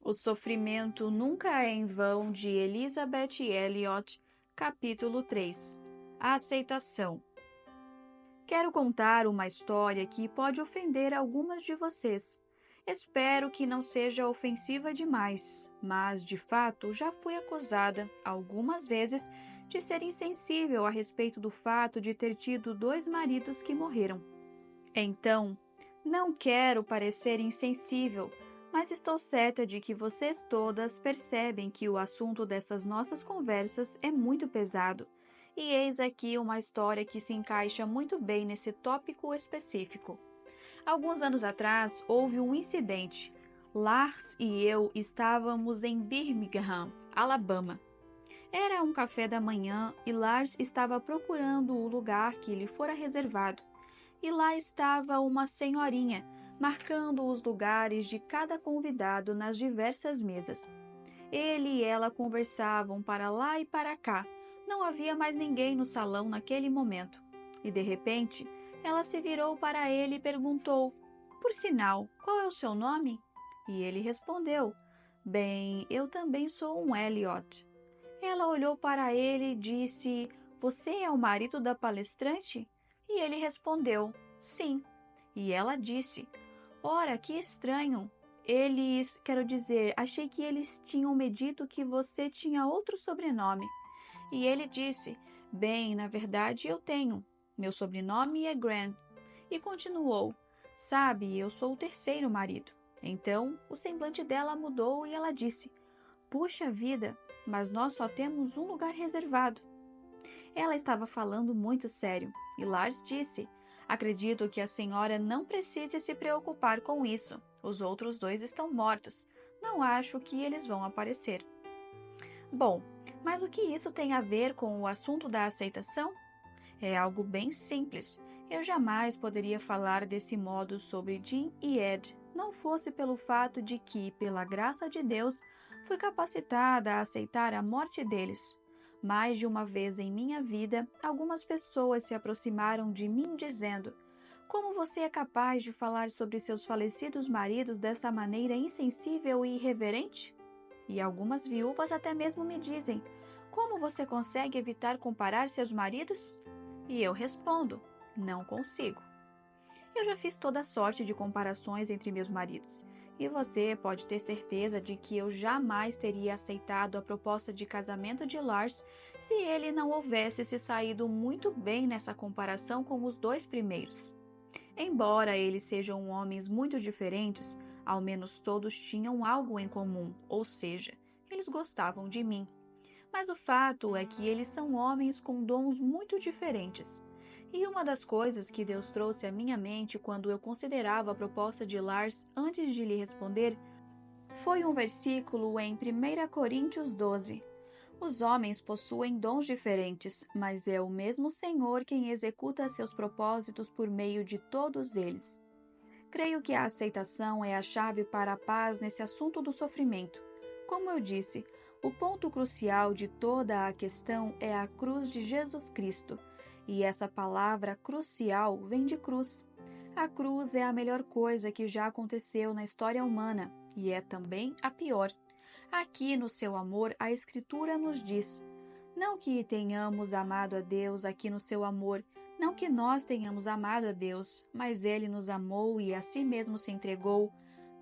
O Sofrimento Nunca é em Vão, de Elizabeth Elliot, capítulo 3. A aceitação. Quero contar uma história que pode ofender algumas de vocês. Espero que não seja ofensiva demais, mas, de fato, já fui acusada, algumas vezes, de ser insensível a respeito do fato de ter tido 2 maridos que morreram. Então, não quero parecer insensível, mas estou certa de que vocês todas percebem que o assunto dessas nossas conversas é muito pesado. E eis aqui uma história que se encaixa muito bem nesse tópico específico. Alguns anos atrás, houve um incidente. Lars e eu estávamos em Birmingham, Alabama. Era um café da manhã e Lars estava procurando o lugar que lhe fora reservado. E lá estava uma senhorinha, marcando os lugares de cada convidado nas diversas mesas. Ele e ela conversavam para lá e para cá. Não havia mais ninguém no salão naquele momento. E de repente, ela se virou para ele e perguntou: "Por sinal, qual é o seu nome?" E ele respondeu: "Bem, eu também sou um Elliot." Ela olhou para ele e disse: "Você é o marido da palestrante?" E ele respondeu: "Sim." E ela disse: "Ora, que estranho. Quero dizer, achei que eles tinham me dito que você tinha outro sobrenome." E ele disse: "Bem, na verdade eu tenho. Meu sobrenome é Grant." E continuou: "Sabe, eu sou o terceiro marido." Então, o semblante dela mudou e ela disse: "Puxa vida, mas nós só temos um lugar reservado." Ela estava falando muito sério, e Lars disse: "Acredito que a senhora não precise se preocupar com isso. Os outros 2 estão mortos. Não acho que eles vão aparecer." Bom, mas o que isso tem a ver com o assunto da aceitação? É algo bem simples. Eu jamais poderia falar desse modo sobre Jim e Ed, não fosse pelo fato de que, pela graça de Deus, fui capacitada a aceitar a morte deles. Mais de uma vez em minha vida, algumas pessoas se aproximaram de mim dizendo: "Como você é capaz de falar sobre seus falecidos maridos dessa maneira insensível e irreverente?" E algumas viúvas até mesmo me dizem: "Como você consegue evitar comparar seus maridos?" E eu respondo: "Não consigo." Eu já fiz toda sorte de comparações entre meus maridos, e você pode ter certeza de que eu jamais teria aceitado a proposta de casamento de Lars se ele não houvesse se saído muito bem nessa comparação com os 2 primeiros. Embora eles sejam homens muito diferentes, ao menos todos tinham algo em comum, ou seja, eles gostavam de mim. Mas o fato é que eles são homens com dons muito diferentes. E uma das coisas que Deus trouxe à minha mente quando eu considerava a proposta de Lars antes de lhe responder foi um versículo em 1 Coríntios 12. Os homens possuem dons diferentes, mas é o mesmo Senhor quem executa seus propósitos por meio de todos eles. Creio que a aceitação é a chave para a paz nesse assunto do sofrimento. Como eu disse, o ponto crucial de toda a questão é a cruz de Jesus Cristo, e essa palavra crucial vem de cruz. A cruz é a melhor coisa que já aconteceu na história humana, e é também a pior. Aqui no seu amor, a Escritura nos diz: não que tenhamos amado a Deus aqui no seu amor, não que nós tenhamos amado a Deus, mas Ele nos amou e a si mesmo se entregou.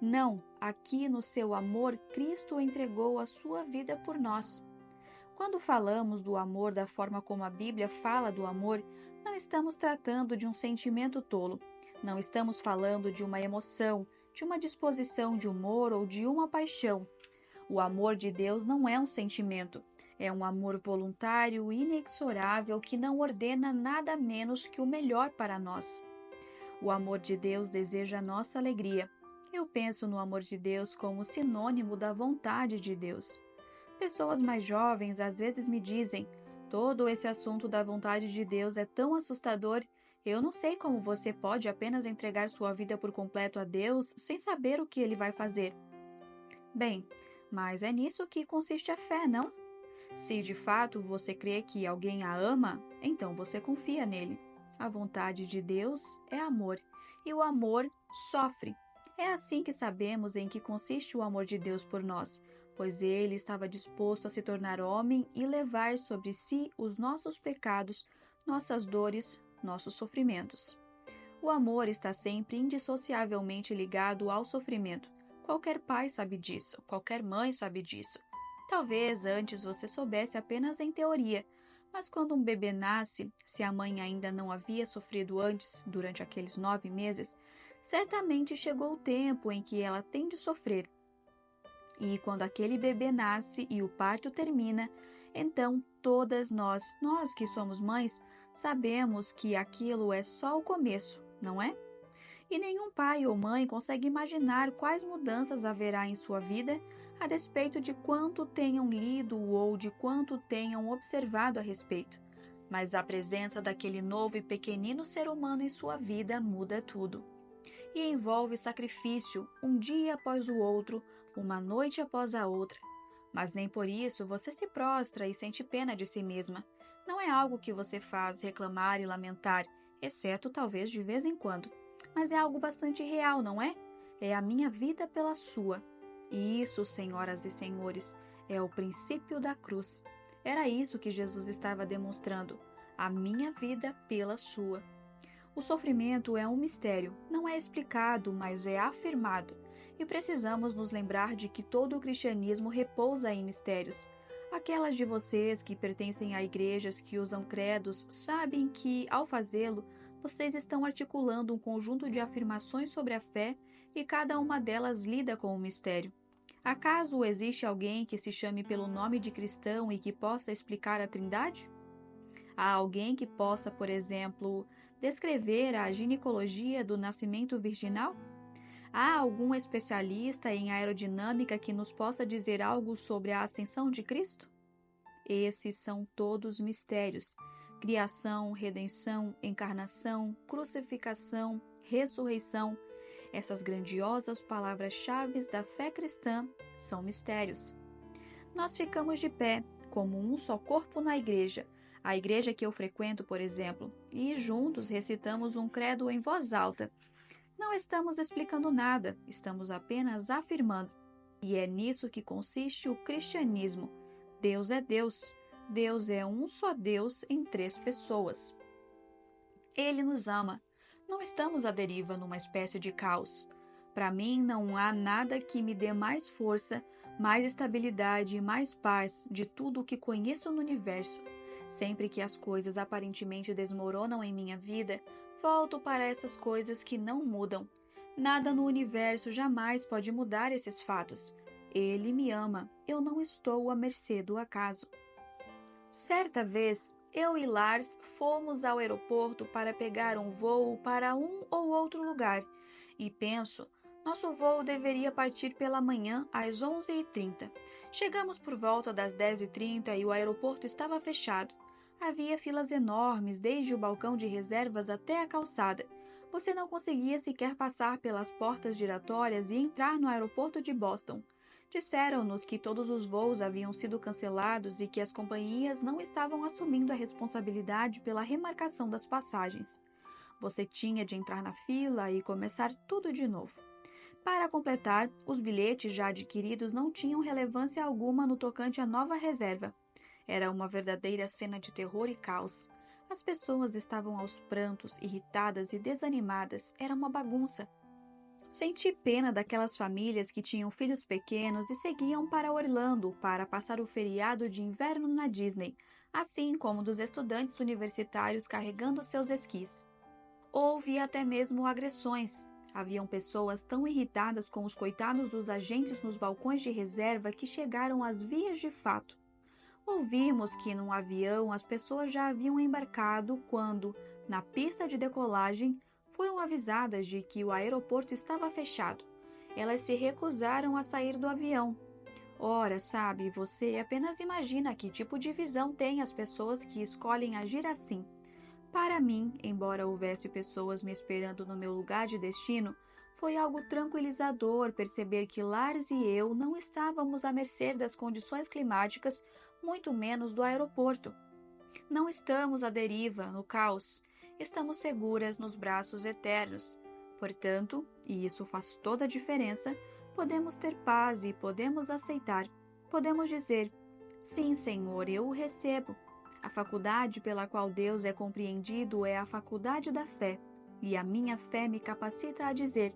Não, aqui no seu amor, Cristo entregou a sua vida por nós. Quando falamos do amor da forma como a Bíblia fala do amor, não estamos tratando de um sentimento tolo. Não estamos falando de uma emoção, de uma disposição de humor ou de uma paixão. O amor de Deus não é um sentimento. É um amor voluntário e inexorável que não ordena nada menos que o melhor para nós. O amor de Deus deseja a nossa alegria. Eu penso no amor de Deus como sinônimo da vontade de Deus. Pessoas mais jovens às vezes me dizem: todo esse assunto da vontade de Deus é tão assustador. Eu não sei como você pode apenas entregar sua vida por completo a Deus sem saber o que Ele vai fazer. Bem, mas é nisso que consiste a fé, não? Se de fato você crê que alguém a ama, então você confia nele. A vontade de Deus é amor, e o amor sofre. É assim que sabemos em que consiste o amor de Deus por nós, pois ele estava disposto a se tornar homem e levar sobre si os nossos pecados, nossas dores, nossos sofrimentos. O amor está sempre indissociavelmente ligado ao sofrimento. Qualquer pai sabe disso, qualquer mãe sabe disso. Talvez antes você soubesse apenas em teoria, mas quando um bebê nasce, se a mãe ainda não havia sofrido antes, durante aqueles 9 meses, certamente chegou o tempo em que ela tem de sofrer. E quando aquele bebê nasce e o parto termina, então todas nós que somos mães, sabemos que aquilo é só o começo, não é? E nenhum pai ou mãe consegue imaginar quais mudanças haverá em sua vida a despeito de quanto tenham lido ou de quanto tenham observado a respeito. Mas a presença daquele novo e pequenino ser humano em sua vida muda tudo. E envolve sacrifício, um dia após o outro, uma noite após a outra. Mas nem por isso você se prostra e sente pena de si mesma. Não é algo que você faz reclamar e lamentar, exceto talvez de vez em quando. Mas é algo bastante real, não é? É a minha vida pela sua. E isso, senhoras e senhores, é o princípio da cruz. Era isso que Jesus estava demonstrando, a minha vida pela sua. O sofrimento é um mistério, não é explicado, mas é afirmado. E precisamos nos lembrar de que todo o cristianismo repousa em mistérios. Aquelas de vocês que pertencem a igrejas que usam credos sabem que, ao fazê-lo, vocês estão articulando um conjunto de afirmações sobre a fé e cada uma delas lida com o mistério. Acaso existe alguém que se chame pelo nome de cristão e que possa explicar a Trindade? Há alguém que possa, por exemplo, descrever a ginecologia do nascimento virginal? Há algum especialista em aerodinâmica que nos possa dizer algo sobre a ascensão de Cristo? Esses são todos mistérios: criação, redenção, encarnação, crucificação, ressurreição. Essas grandiosas palavras-chave da fé cristã são mistérios. Nós ficamos de pé, como um só corpo na igreja, a igreja que eu frequento, por exemplo, e juntos recitamos um credo em voz alta. Não estamos explicando nada, estamos apenas afirmando. E é nisso que consiste o cristianismo. Deus é Deus. Deus é um só Deus em 3 pessoas. Ele nos ama. Não estamos à deriva numa espécie de caos. Para mim, não há nada que me dê mais força, mais estabilidade e mais paz de tudo o que conheço no universo. Sempre que as coisas aparentemente desmoronam em minha vida, volto para essas coisas que não mudam. Nada no universo jamais pode mudar esses fatos. Ele me ama. Eu não estou à mercê do acaso. Certa vez, eu e Lars fomos ao aeroporto para pegar um voo para um ou outro lugar. E penso, nosso voo deveria partir pela manhã às 11h30. Chegamos por volta das 10h30 e o aeroporto estava fechado. Havia filas enormes, desde o balcão de reservas até a calçada. Você não conseguia sequer passar pelas portas giratórias e entrar no aeroporto de Boston. Disseram-nos que todos os voos haviam sido cancelados e que as companhias não estavam assumindo a responsabilidade pela remarcação das passagens. Você tinha de entrar na fila e começar tudo de novo. Para completar, os bilhetes já adquiridos não tinham relevância alguma no tocante à nova reserva. Era uma verdadeira cena de terror e caos. As pessoas estavam aos prantos, irritadas e desanimadas. Era uma bagunça. Senti pena daquelas famílias que tinham filhos pequenos e seguiam para Orlando para passar o feriado de inverno na Disney, assim como dos estudantes universitários carregando seus esquis. Houve até mesmo agressões. Haviam pessoas tão irritadas com os coitados dos agentes nos balcões de reserva que chegaram às vias de fato. Ouvimos que num avião as pessoas já haviam embarcado quando, na pista de decolagem, foram avisadas de que o aeroporto estava fechado. Elas se recusaram a sair do avião. Ora, sabe, você apenas imagina que tipo de visão têm as pessoas que escolhem agir assim. Para mim, embora houvesse pessoas me esperando no meu lugar de destino, foi algo tranquilizador perceber que Lars e eu não estávamos à mercê das condições climáticas, muito menos do aeroporto. Não estamos à deriva, no caos. Estamos seguras nos braços eternos. Portanto, e isso faz toda a diferença, podemos ter paz e podemos aceitar. Podemos dizer: sim, Senhor, eu o recebo. A faculdade pela qual Deus é compreendido é a faculdade da fé, e a minha fé me capacita a dizer: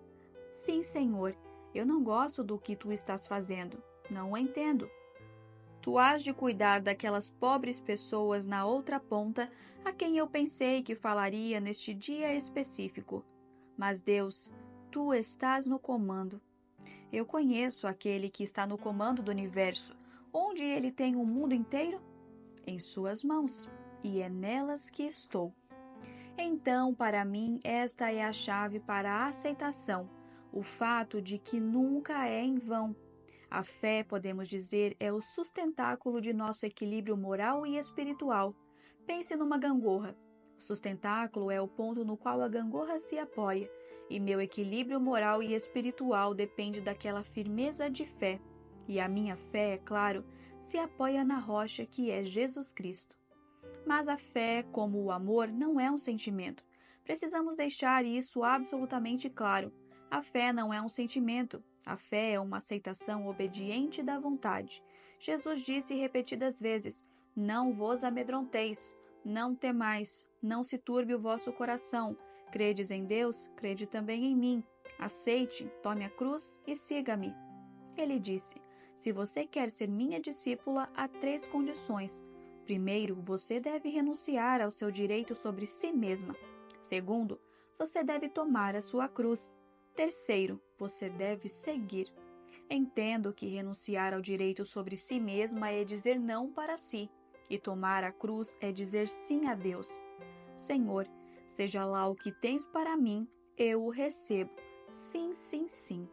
sim, Senhor, eu não gosto do que tu estás fazendo, não o entendo. Tu hás de cuidar daquelas pobres pessoas na outra ponta a quem eu pensei que falaria neste dia específico. Mas Deus, tu estás no comando. Eu conheço aquele que está no comando do universo. Onde ele tem o mundo inteiro? Em suas mãos, e é nelas que estou. Então, para mim, esta é a chave para a aceitação, o fato de que nunca é em vão. A fé, podemos dizer, é o sustentáculo de nosso equilíbrio moral e espiritual. Pense numa gangorra. O sustentáculo é o ponto no qual a gangorra se apoia, e meu equilíbrio moral e espiritual depende daquela firmeza de fé. E a minha fé, é claro, se apoia na rocha que é Jesus Cristo. Mas a fé, como o amor, não é um sentimento. Precisamos deixar isso absolutamente claro. A fé não é um sentimento. A fé é uma aceitação obediente da vontade. Jesus disse repetidas vezes: não vos amedronteis, não temais, não se turbe o vosso coração. Credes em Deus, crede também em mim. Aceite, tome a cruz e siga-me. Ele disse: se você quer ser minha discípula, há 3 condições. Primeiro, você deve renunciar ao seu direito sobre si mesma. Segundo, você deve tomar a sua cruz. Terceiro, você deve seguir. Entendo que renunciar ao direito sobre si mesma é dizer não para si, e tomar a cruz é dizer sim a Deus. Senhor, seja lá o que tens para mim, eu o recebo. Sim, sim, sim.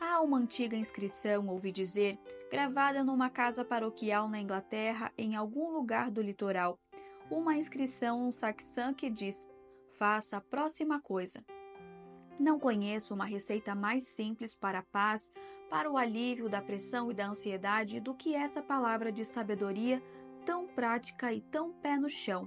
Há uma antiga inscrição, ouvi dizer, gravada numa casa paroquial na Inglaterra, em algum lugar do litoral. Uma inscrição saxã que diz: faça a próxima coisa. Não conheço uma receita mais simples para a paz, para o alívio da pressão e da ansiedade do que essa palavra de sabedoria tão prática e tão pé no chão.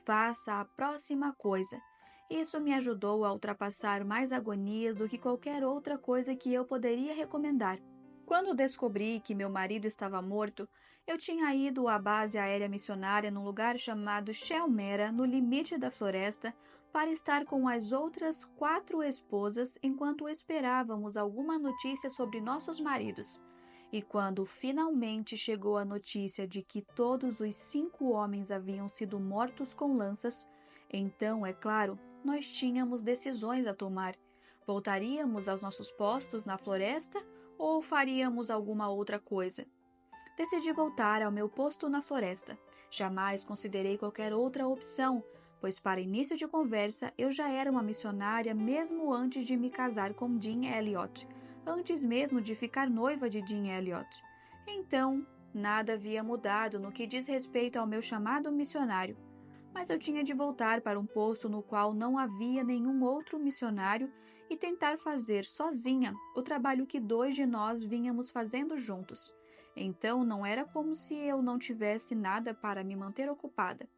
Faça a próxima coisa. Isso me ajudou a ultrapassar mais agonias do que qualquer outra coisa que eu poderia recomendar. Quando descobri que meu marido estava morto, eu tinha ido à base aérea missionária num lugar chamado Shelmera, no limite da floresta, para estar com as outras 4 esposas enquanto esperávamos alguma notícia sobre nossos maridos. E quando finalmente chegou a notícia de que todos os 5 homens haviam sido mortos com lanças, então, é claro, nós tínhamos decisões a tomar. Voltaríamos aos nossos postos na floresta ou faríamos alguma outra coisa? Decidi voltar ao meu posto na floresta. Jamais considerei qualquer outra opção, pois para início de conversa eu já era uma missionária mesmo antes de me casar com Jim Elliot, antes mesmo de ficar noiva de Jim Elliot. Então, nada havia mudado no que diz respeito ao meu chamado missionário. Mas eu tinha de voltar para um posto no qual não havia nenhum outro missionário e tentar fazer sozinha o trabalho que 2 de nós vínhamos fazendo juntos. Então não era como se eu não tivesse nada para me manter ocupada.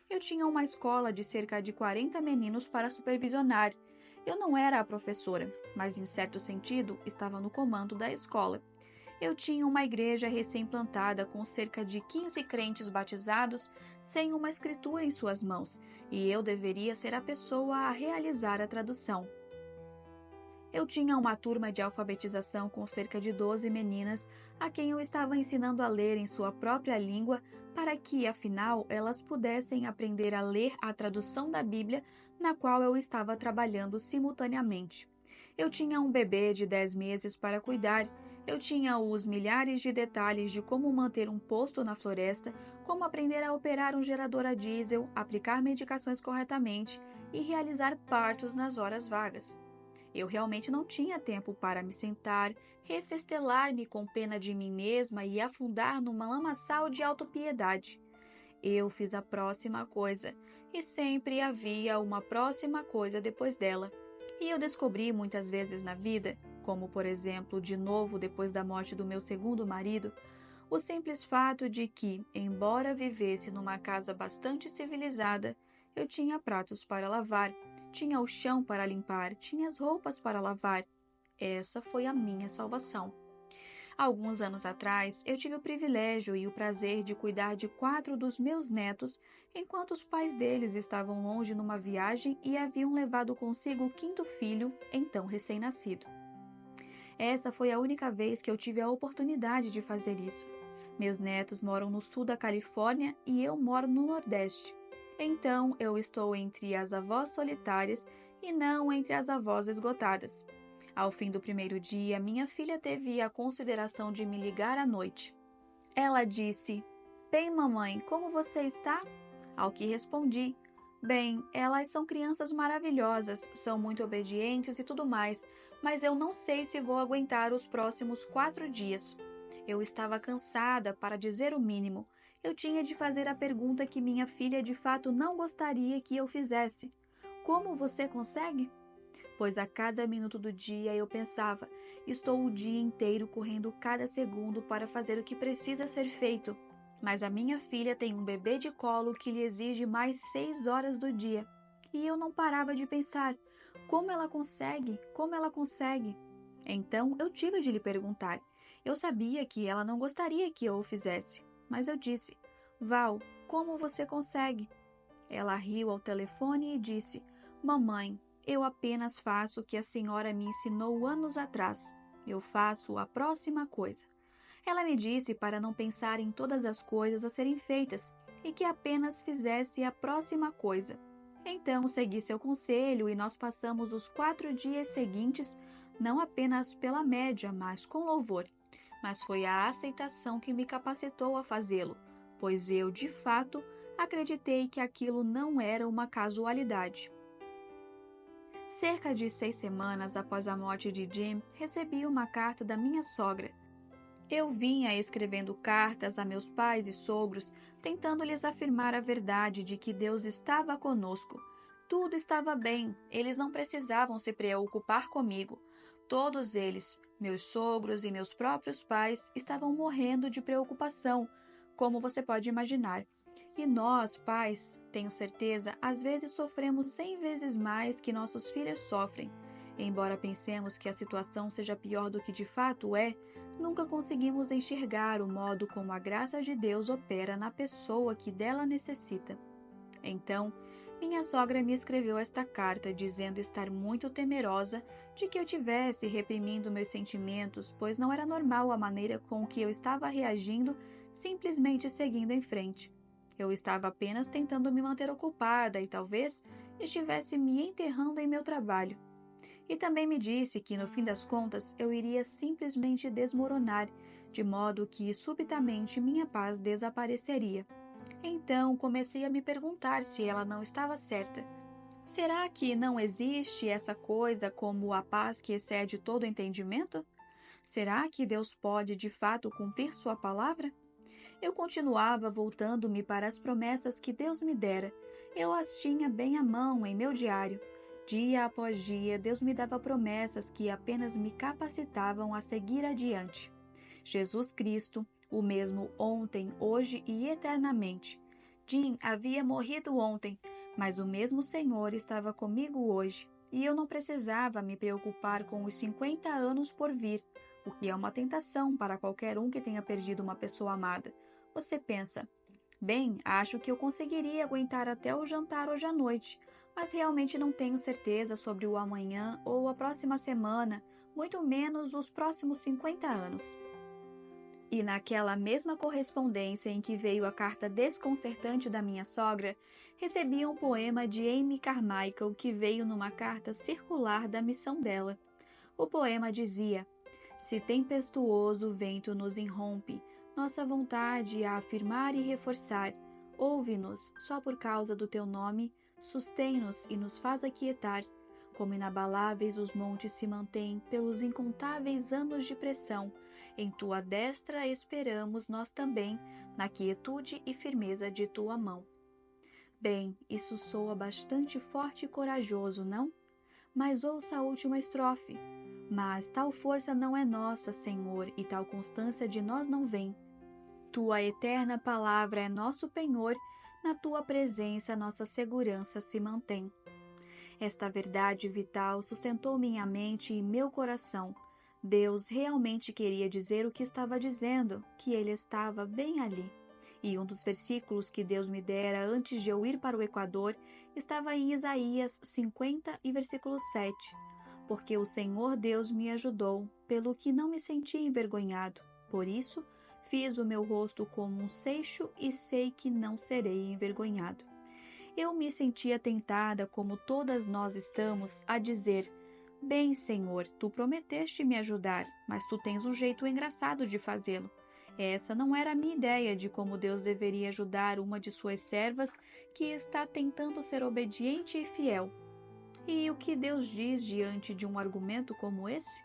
Eu tinha uma escola de cerca de 40 meninos para supervisionar. Eu não era a professora, mas em certo sentido estava no comando da escola. Eu tinha uma igreja recém-plantada com cerca de 15 crentes batizados sem uma escritura em suas mãos, e eu deveria ser a pessoa a realizar a tradução. Eu tinha uma turma de alfabetização com cerca de 12 meninas a quem eu estava ensinando a ler em sua própria língua para que, afinal, elas pudessem aprender a ler a tradução da Bíblia na qual eu estava trabalhando simultaneamente. Eu tinha um bebê de 10 meses para cuidar. Eu tinha os milhares de detalhes de como manter um posto na floresta, como aprender a operar um gerador a diesel, aplicar medicações corretamente e realizar partos nas horas vagas. Eu realmente não tinha tempo para me sentar, refestelar-me com pena de mim mesma e afundar numa lamaçal de autopiedade. Eu fiz a próxima coisa, e sempre havia uma próxima coisa depois dela. E eu descobri muitas vezes na vida, como por exemplo, de novo depois da morte do meu segundo marido, o simples fato de que, embora vivesse numa casa bastante civilizada, eu tinha pratos para lavar, tinha o chão para limpar, tinha as roupas para lavar. Essa foi a minha salvação. Alguns anos atrás, eu tive o privilégio e o prazer de cuidar de 4 dos meus netos, enquanto os pais deles estavam longe numa viagem e haviam levado consigo o 5º filho, então recém-nascido. Essa foi a única vez que eu tive a oportunidade de fazer isso. Meus netos moram no sul da Califórnia e eu moro no Nordeste. Então, eu estou entre as avós solitárias e não entre as avós esgotadas. Ao fim do primeiro dia, minha filha teve a consideração de me ligar à noite. Ela disse: "Bem, mamãe, como você está?" Ao que respondi: "Bem, elas são crianças maravilhosas, são muito obedientes e tudo mais, mas eu não sei se vou aguentar os próximos 4 dias." Eu estava cansada, para dizer o mínimo. Eu tinha de fazer a pergunta que minha filha de fato não gostaria que eu fizesse: "Como você consegue?" Pois a cada minuto do dia eu pensava: estou o dia inteiro correndo cada segundo para fazer o que precisa ser feito. Mas a minha filha tem um bebê de colo que lhe exige mais 6 horas do dia. E eu não parava de pensar: como ela consegue? Como ela consegue? Então eu tive de lhe perguntar. Eu sabia que ela não gostaria que eu o fizesse, mas eu disse: "Val, como você consegue?" Ela riu ao telefone e disse: "Mamãe, eu apenas faço o que a senhora me ensinou anos atrás. Eu faço a próxima coisa." Ela me disse para não pensar em todas as coisas a serem feitas e que apenas fizesse a próxima coisa. Então segui seu conselho e nós passamos os 4 dias seguintes não apenas pela média, mas com louvor. Mas foi a aceitação que me capacitou a fazê-lo, pois eu, de fato, acreditei que aquilo não era uma casualidade. Cerca de 6 semanas após a morte de Jim, recebi uma carta da minha sogra. Eu vinha escrevendo cartas a meus pais e sogros, tentando-lhes afirmar a verdade de que Deus estava conosco. Tudo estava bem, eles não precisavam se preocupar comigo. Todos eles, meus sogros e meus próprios pais, estavam morrendo de preocupação, como você pode imaginar. E nós, pais, tenho certeza, às vezes sofremos 100 vezes mais que nossos filhos sofrem. Embora pensemos que a situação seja pior do que de fato é, nunca conseguimos enxergar o modo como a graça de Deus opera na pessoa que dela necessita. Então, minha sogra me escreveu esta carta dizendo estar muito temerosa de que eu tivesse reprimindo meus sentimentos, pois não era normal a maneira com que eu estava reagindo, simplesmente seguindo em frente. Eu estava apenas tentando me manter ocupada e talvez estivesse me enterrando em meu trabalho. E também me disse que, no fim das contas, eu iria simplesmente desmoronar, de modo que subitamente minha paz desapareceria. Então comecei a me perguntar se ela não estava certa. Será que não existe essa coisa como a paz que excede todo entendimento? Será que Deus pode de fato cumprir sua palavra? Eu continuava voltando-me para as promessas que Deus me dera. Eu as tinha bem à mão em meu diário. Dia após dia, Deus me dava promessas que apenas me capacitavam a seguir adiante. Jesus Cristo, o mesmo ontem, hoje e eternamente. Jim havia morrido ontem, mas o mesmo Senhor estava comigo hoje, e eu não precisava me preocupar com os 50 anos por vir, o que é uma tentação para qualquer um que tenha perdido uma pessoa amada. Você pensa: "Bem, acho que eu conseguiria aguentar até o jantar hoje à noite, mas realmente não tenho certeza sobre o amanhã ou a próxima semana, muito menos os próximos 50 anos." E naquela mesma correspondência em que veio a carta desconcertante da minha sogra, recebi um poema de Amy Carmichael que veio numa carta circular da missão dela. O poema dizia: "Se tempestuoso o vento nos irrompe, nossa vontade a afirmar e reforçar, ouve-nos só por causa do teu nome, sustém-nos e nos faz aquietar. Como inabaláveis os montes se mantêm pelos incontáveis anos de pressão, em tua destra esperamos nós também, na quietude e firmeza de tua mão." Bem, isso soa bastante forte e corajoso, não? Mas ouça a última estrofe. "Mas tal força não é nossa, Senhor, e tal constância de nós não vem. Tua eterna palavra é nosso penhor, na tua presença nossa segurança se mantém." Esta verdade vital sustentou minha mente e meu coração. Deus realmente queria dizer o que estava dizendo, que Ele estava bem ali. E um dos versículos que Deus me dera antes de eu ir para o Equador estava em Isaías 50 e versículo 7. Porque o Senhor Deus me ajudou, pelo que não me senti envergonhado. Por isso, fiz o meu rosto como um seixo e sei que não serei envergonhado. Eu me sentia tentada, como todas nós estamos, a dizer: Bem, Senhor, tu prometeste me ajudar, mas tu tens um jeito engraçado de fazê-lo. Essa não era a minha ideia de como Deus deveria ajudar uma de suas servas que está tentando ser obediente e fiel. E o que Deus diz diante de um argumento como esse?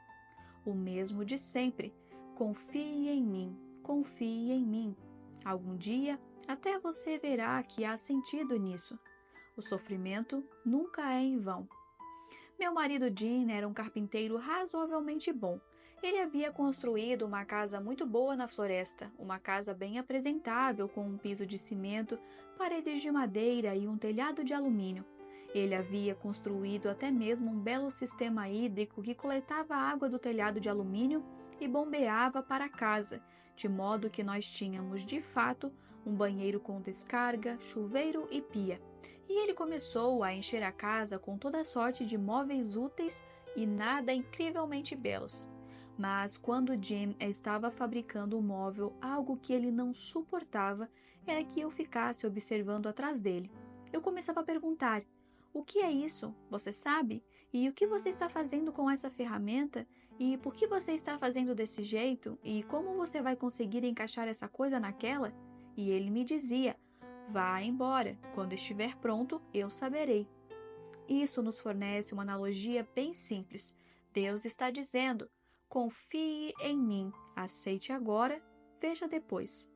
O mesmo de sempre: confie em mim, confie em mim. Algum dia, até você verá que há sentido nisso. O sofrimento nunca é em vão. Meu marido Jim era um carpinteiro razoavelmente bom. Ele havia construído uma casa muito boa na floresta, uma casa bem apresentável com um piso de cimento, paredes de madeira e um telhado de alumínio. Ele havia construído até mesmo um belo sistema hídrico que coletava a água do telhado de alumínio e bombeava para a casa, de modo que nós tínhamos, de fato, um banheiro com descarga, chuveiro e pia. E ele começou a encher a casa com toda sorte de móveis úteis e nada incrivelmente belos. Mas quando Jim estava fabricando um móvel, algo que ele não suportava era que eu ficasse observando atrás dele. Eu começava a perguntar: o que é isso? Você sabe? E o que você está fazendo com essa ferramenta? E por que você está fazendo desse jeito? E como você vai conseguir encaixar essa coisa naquela? E ele me dizia: vá embora. Quando estiver pronto, eu saberei. Isso nos fornece uma analogia bem simples. Deus está dizendo: confie em mim, aceite agora, veja depois.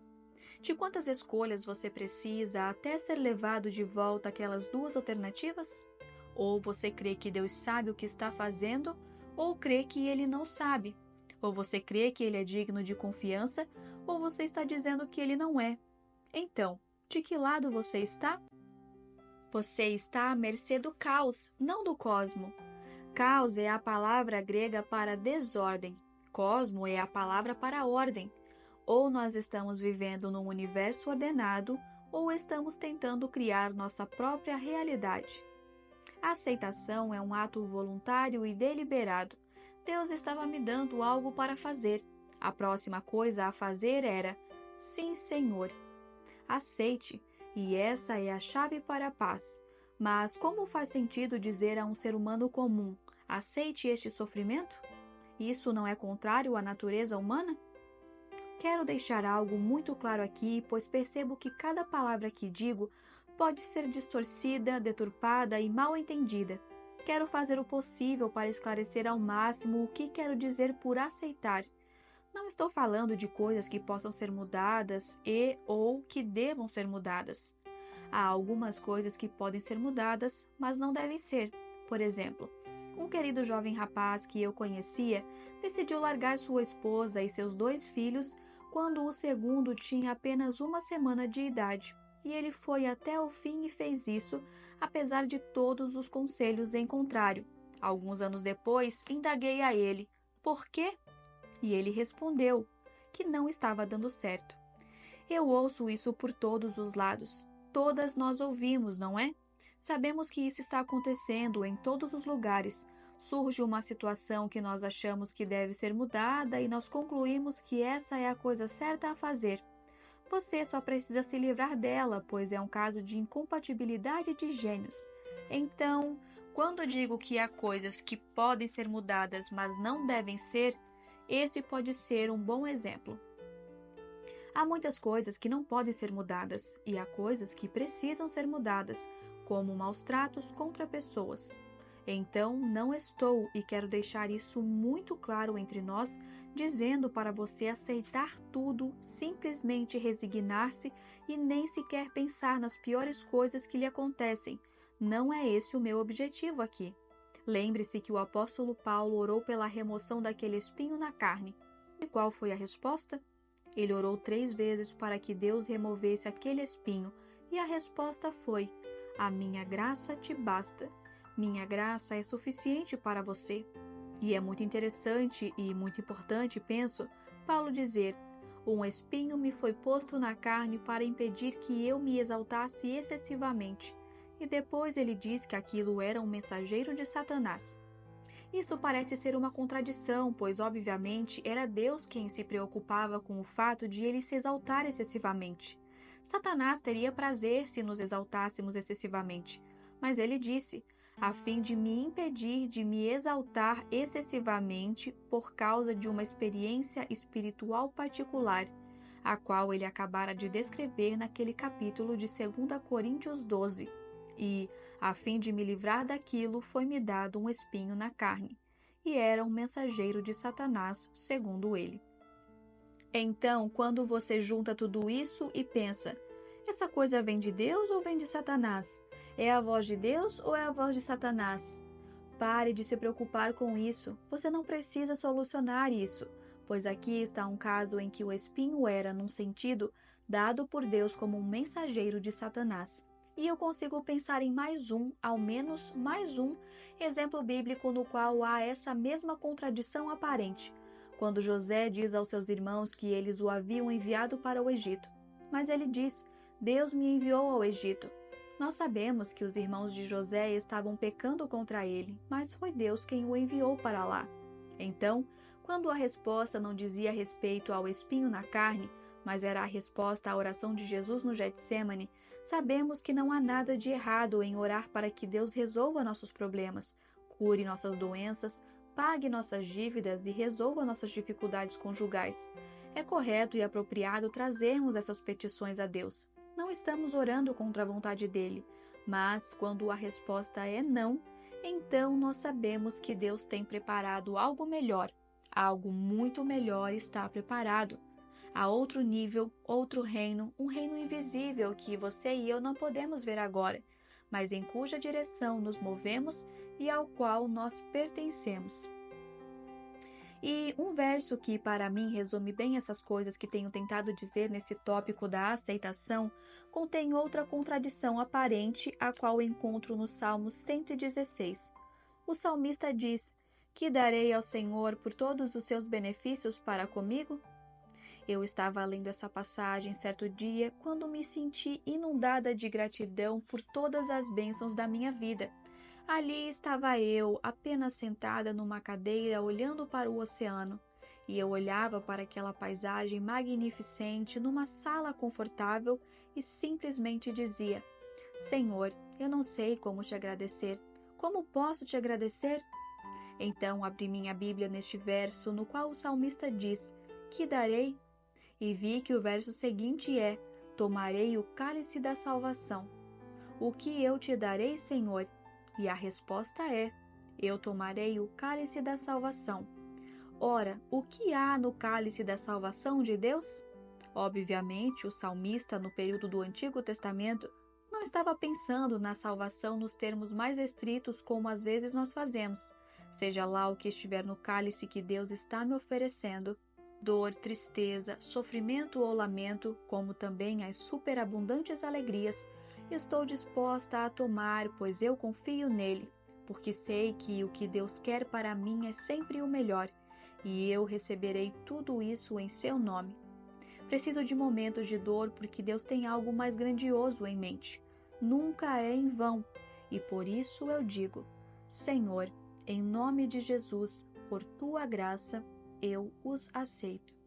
De quantas escolhas você precisa até ser levado de volta àquelas duas alternativas? Ou você crê que Deus sabe o que está fazendo, ou crê que Ele não sabe. Ou você crê que Ele é digno de confiança, ou você está dizendo que Ele não é. Então, de que lado você está? Você está à mercê do caos, não do cosmo. Caos é a palavra grega para desordem. Cosmo é a palavra para ordem. Ou nós estamos vivendo num universo ordenado, ou estamos tentando criar nossa própria realidade. A aceitação é um ato voluntário e deliberado. Deus estava me dando algo para fazer. A próxima coisa a fazer era: sim, Senhor. Aceite, e essa é a chave para a paz. Mas como faz sentido dizer a um ser humano comum: aceite este sofrimento? Isso não é contrário à natureza humana? Quero deixar algo muito claro aqui, pois percebo que cada palavra que digo pode ser distorcida, deturpada e mal entendida. Quero fazer o possível para esclarecer ao máximo o que quero dizer por aceitar. Não estou falando de coisas que possam ser mudadas ou que devam ser mudadas. Há algumas coisas que podem ser mudadas, mas não devem ser. Por exemplo, um querido jovem rapaz que eu conhecia decidiu largar sua esposa e seus 2 filhos quando o segundo tinha apenas 1 semana de idade. E ele foi até o fim e fez isso, apesar de todos os conselhos em contrário. Alguns anos depois, indaguei a ele: por quê? E ele respondeu que não estava dando certo. Eu ouço isso por todos os lados. Todas nós ouvimos, não é? Sabemos que isso está acontecendo em todos os lugares. Surge uma situação que nós achamos que deve ser mudada e nós concluímos que essa é a coisa certa a fazer. Você só precisa se livrar dela, pois é um caso de incompatibilidade de gênios. Então, quando digo que há coisas que podem ser mudadas, mas não devem ser, esse pode ser um bom exemplo. Há muitas coisas que não podem ser mudadas, e há coisas que precisam ser mudadas, como maus tratos contra pessoas. Então, não estou, e quero deixar isso muito claro entre nós, dizendo para você aceitar tudo, simplesmente resignar-se e nem sequer pensar nas piores coisas que lhe acontecem. Não é esse o meu objetivo aqui. Lembre-se que o apóstolo Paulo orou pela remoção daquele espinho na carne. E qual foi a resposta? Ele orou 3 vezes para que Deus removesse aquele espinho, e a resposta foi: a minha graça te basta. Minha graça é suficiente para você. E é muito interessante e muito importante, penso, Paulo dizer: um espinho me foi posto na carne para impedir que eu me exaltasse excessivamente. E depois ele diz que aquilo era um mensageiro de Satanás. Isso parece ser uma contradição, pois obviamente era Deus quem se preocupava com o fato de ele se exaltar excessivamente. Satanás teria prazer se nos exaltássemos excessivamente, mas ele disse: a fim de me impedir de me exaltar excessivamente por causa de uma experiência espiritual particular, a qual ele acabara de descrever naquele capítulo de 2 Coríntios 12. E, a fim de me livrar daquilo, foi-me dado um espinho na carne, e era um mensageiro de Satanás, segundo ele. Então, quando você junta tudo isso e pensa: essa coisa vem de Deus ou vem de Satanás? É a voz de Deus ou é a voz de Satanás? Pare de se preocupar com isso. Você não precisa solucionar isso, pois aqui está um caso em que o espinho era, num sentido, dado por Deus como um mensageiro de Satanás. E eu consigo pensar em mais um, ao menos mais um, exemplo bíblico no qual há essa mesma contradição aparente, quando José diz aos seus irmãos que eles o haviam enviado para o Egito. Mas ele diz: Deus me enviou ao Egito. Nós sabemos que os irmãos de José estavam pecando contra ele, mas foi Deus quem o enviou para lá. Então, quando a resposta não dizia respeito ao espinho na carne, mas era a resposta à oração de Jesus no Getsêmani, sabemos que não há nada de errado em orar para que Deus resolva nossos problemas, cure nossas doenças, pague nossas dívidas e resolva nossas dificuldades conjugais. É correto e apropriado trazermos essas petições a Deus. Não estamos orando contra a vontade dele, mas quando a resposta é não, então nós sabemos que Deus tem preparado algo melhor. Algo muito melhor está preparado. Há outro nível, outro reino, um reino invisível que você e eu não podemos ver agora, mas em cuja direção nos movemos e ao qual nós pertencemos. E um verso que para mim resume bem essas coisas que tenho tentado dizer nesse tópico da aceitação, contém outra contradição aparente, a qual encontro no Salmo 116. O salmista diz: que darei ao Senhor por todos os seus benefícios para comigo? Eu estava lendo essa passagem certo dia quando me senti inundada de gratidão por todas as bênçãos da minha vida. Ali estava eu, apenas sentada numa cadeira olhando para o oceano, e eu olhava para aquela paisagem magnificente numa sala confortável e simplesmente dizia: Senhor, eu não sei como te agradecer. Como posso te agradecer? Então abri minha Bíblia neste verso, no qual o salmista diz: que darei? E vi que o verso seguinte é: tomarei o cálice da salvação. O que eu te darei, Senhor? E a resposta é: eu tomarei o cálice da salvação. Ora, o que há no cálice da salvação de Deus? Obviamente, o salmista, no período do Antigo Testamento, não estava pensando na salvação nos termos mais estritos como às vezes nós fazemos. Seja lá o que estiver no cálice que Deus está me oferecendo, dor, tristeza, sofrimento ou lamento, como também as superabundantes alegrias, estou disposta a tomar, pois eu confio nele, porque sei que o que Deus quer para mim é sempre o melhor, e eu receberei tudo isso em seu nome. Preciso de momentos de dor porque Deus tem algo mais grandioso em mente. Nunca é em vão, e por isso eu digo: Senhor, em nome de Jesus, por tua graça, eu os aceito.